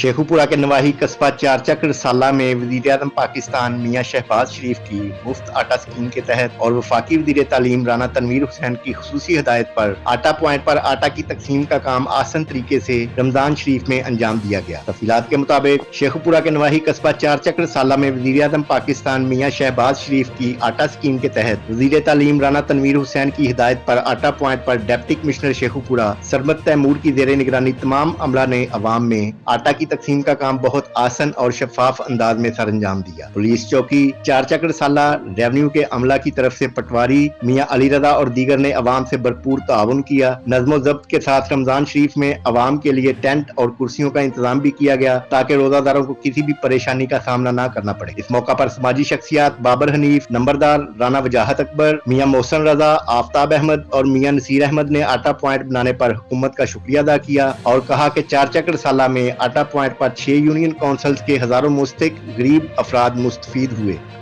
शेखुपुरा के नवाही कस्बा चार चक्र साला में वज़ीर-ए-आज़म पाकिस्तान मियां शहबाज शरीफ की मुफ्त आटा स्कीम के तहत और वफाकी वज़ीर तालीम राना तनवीर हुसैन की खुसूसी हिदायत पर आटा पॉइंट पर आटा की तकसीम का काम आसान तरीके से रमजान शरीफ में अंजाम दिया गया। तफसीलात के मुताबिक शेखुपुरा के नवाही कस्बा चार चक्र साला में वज़ीर-ए-आज़म पाकिस्तान मियां शहबाज शरीफ की आटा स्कीम के तहत वज़ीर तालीम राना तनवीर हुसैन की हिदायत पर आटा पॉइंट पर डिप्टी कमिश्नर शेखुपुरा सरमद तैमूर की ज़ेरे निगरानी तमाम अमला ने अवाम में आटा की तकसीम का काम बहुत आसान और शफाफ अंदाज में सरअंजाम दिया। पुलिस चौकी चार चक्र साला रेवेन्यू के अमला की तरफ से पटवारी मियां अली रजा और दीगर ने अवाम से भरपूर ताउन किया। नज़्म ज़ब्त के साथ रमजान शरीफ में अवाम के लिए टेंट और कुर्सियों का इंतजाम भी किया गया ताकि रोजादारों को किसी भी परेशानी का सामना न करना पड़े। इस मौका पर समाजी शख्सियात बाबर हनीफ, नंबरदार राना वजाहत अकबर, मियां मोहसन रजा, आफ्ताब अहमद और मियां नसीर अहमद ने आटा पॉइंट बनाने पर हुकूमत का शुक्रिया अदा किया और कहा कि चार चक्र साला में आटा पॉइंट पर 6 यूनियन काउंसिल्स के हजारों मुस्तहिक गरीब अफराद मुस्तफीद हुए।